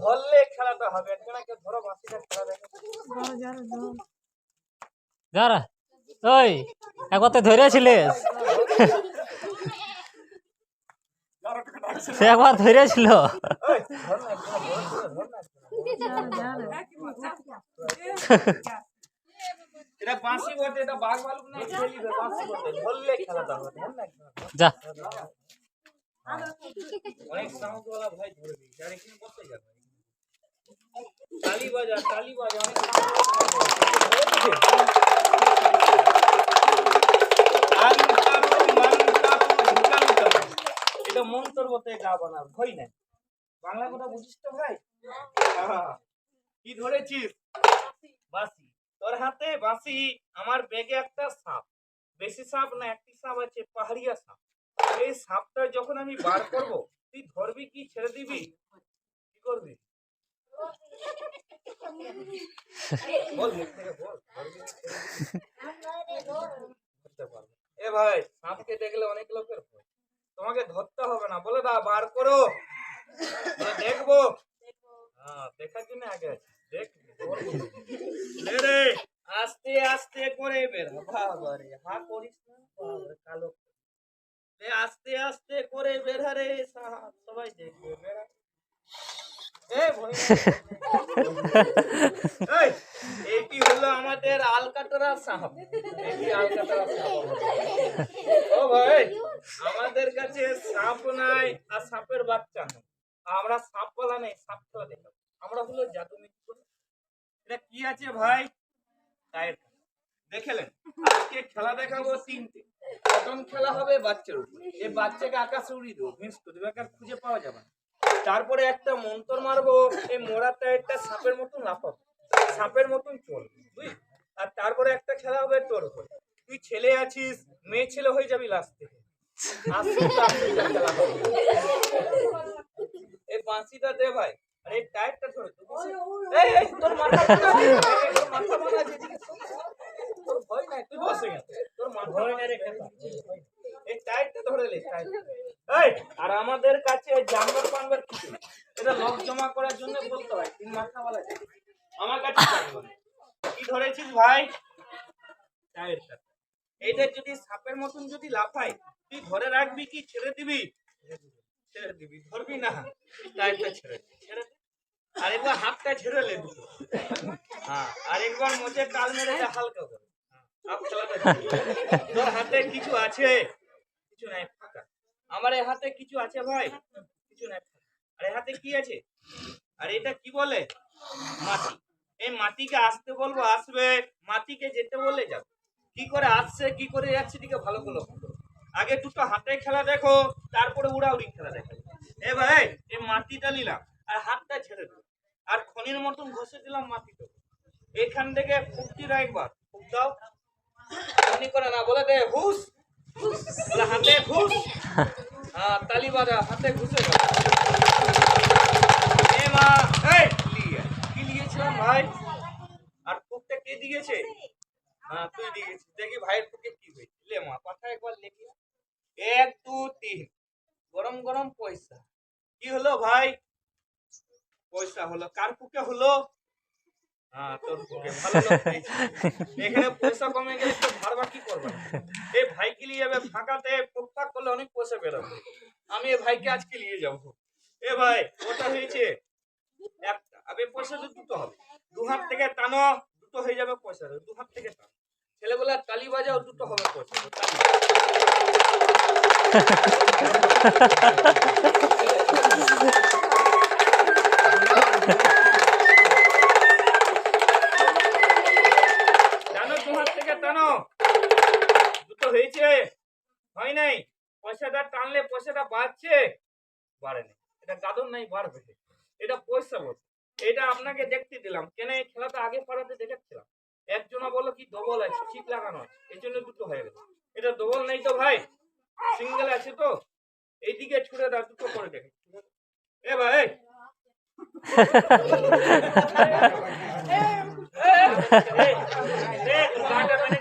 ধরলে খেলাটা হবে, একজনকে ধরো বাঁশিটা খেলা দেখো। যারা ওই একবার তো ধরেছিলিস, সে একবার ধরেছিল। এটা বাঁশি বটে, এটা বাঘ ভালুক না, খেলিবে বাঁশি বটে, ধরলে খেলাটা হবে। যা অনেক সাউন্ডওয়ালা ভাই ধরে দিয়েছে, আর এখানে বসে যাবে। তালি বাজা, তালি বাজা, অনেক এটা মন্তর বলতে গা বানার ভয় নাই। বাংলা কথা বুঝিস তো ভাই? কি ধরেছিস? বাঁশি। তোর হাতে বাঁশি, আমার ব্যাগে একটা সাপ। বেশি সাপ না, একটি সাপ আছে, পাহাড়িয়া সাপ। এই সাপটা যখন আমি বার করব, তুই ধরবি কি ছেড়ে দিবি? কি করবি? বল, মুখ থেকে বল। এ ভাই, সাপকে দেখলে অনেক লোকের ভয়। তোমাকে ধরতে হবে না, বলে দা বার করো, দেখবো। হ্যাঁ, দেখার জন্য আগে আছে, দেখ রে, আস্তে আস্তে করে বের হ। বাবারে, হা করিস না, বাবারে কালো। আস্তে আস্তে করে বের রে, সবাই দেখবে বের। এটি হলো আমাদের আলকাতরা সাপ। ও ভাই, আমাদের কাছে সাপ নাই আর সাপের বাচ্চা নেই। আমরা সাপ বলা নেই, সাপ খেলা দেখাবো। আমরা হলো জাদু মিত্র। এটা কি আছে ভাই? দেখলেন, আজকে খেলা দেখাবো তিনটে। প্রথম খেলা হবে বাচ্চার উপর। এই বাচ্চাকে আকাশে উড়িয়ে দেবো, ভিন্স করে দেবো, খুঁজে পাওয়া যাবে না। তারপরে একটা মন্তর মারবো, এই মোড়া টায়ারটা সাপের মতন লাফাবো, সাপের মতন চলবে, বুঝলি? আর তারপরে একটা খেলা হবে তোর উপর। তুই ছেলে আছিস, মেয়ে ছেলে হয়ে যাবি লাস্ট থেকে। এই বাঁশিটা দে ভাই, আর এই টায়ারটা ধরে তোর মাথা মানা যেদিকে তোর ভয় নাই, তুই বসে গেল, তোর মাথা এই টায়ারটা ধরে লে। আর আমাদের কাছে জানবার পানবার কিছু, এটা লোক জমা করার জন্য বলতে হয়, তিন মাথা বলা যায়। আমার কাছে কি ধরেছিস ভাই? টায়ারটা। এইটা যদি সাপের মতন যদি লাফাই, তুই ধরে রাখবি কি ছেড়ে দিবি? ছেড়ে দিবি। ধরবি না, টায়ারটা ছেড়ে ছেড়ে। আর একবার হাতটা ছেড়ে লে দুটো। হ্যাঁ, আর একবার মোচে টাল মেরে যা হালকা করে। তোর হাতে কিছু আছে? কিছু নাই, ফাঁকা। আমার এই হাতে কিছু আছে ভাই? কিছু নাই। আর এই হাতে কি আছে? আর এটা কি বলে? মাটি। এই মাটিকে আসতে বলবো, আসবে। মাটিকে যেতে বলে যাবে। কি করে আসছে, কি করে যাচ্ছে, দিকে ভালো করে লক্ষ্য করো। আগে দুটো হাতে খেলা দেখো, তারপরে উড়াউড়ি খেলা দেখো। এ ভাই, এই মাটিটা নিলাম আর হাতটা ছেড়ে দিলাম, আর খনির মতন ঘষে দিলাম মাটিতে। এখান থেকে ফুটতি না, একবার ফুট দাও। খনি করে না, বলে দে হুস, হাতে ঘুষ। হ্যাঁ, তালি বাজা, হাতে ঘুষে গেল। কি লিয়েছিলাম ভাই? আর ফুকটা কে দিয়েছে? হ্যাঁ, তুই দিয়েছিস। দেখি ভাইয়ের ফুকে কি হয়েছে। লে মা, কথা একবার লেখি। 1 2 3, গরম গরম পয়সা। কি হলো ভাই? পয়সা হলো। কার ফুকে হলো? হ্যাঁ, তোর ফুকে। ভালো লোক পেয়েছি। এখানে পয়সা কমে গেলে তো ধারবা কি করবে? এই ভাইকে নিয়ে যাবে ফাঁকাতে, ফুকফাক করলে অনেক পয়সা বেরোবে। আমি এই ভাইকে আজকে নিয়ে যাবো। এ ভাই, ওটা হয়েছে একটা। আবে পয়সা তো দুটো হবে। দু হাত থেকে টানো, দুটো হয়ে যাবে পয়সা। দু হাত থেকে টানো। ছেলেবেলা তালি বাজাও, দুটো হবে পয়সা। টানো, দু হাত থেকে টানো। দুটো হয়েছে? হয় নাই? পয়সাটা টানলে পয়সাটা বাড়ছে? বাড়ে না। এটা গাদর নাই, বাড়বে। এটা পয়সা বলছে। এটা আপনাকে দেখতে দিলাম, কেন এই খেলাটা আগে পাড়াতে দেখাচ্ছিলাম। একজনা বলো কি ডবল আছে, ঠিক লাগানো আছে, এই জন্য দুটো হয়ে গেল। এটা ডবল নেই তো ভাই, সিঙ্গেল আছে তো। এইদিকে ছুড়ে দাও, দুটো করে দেখে। এ ভাই রে, রে, মাটা মেরে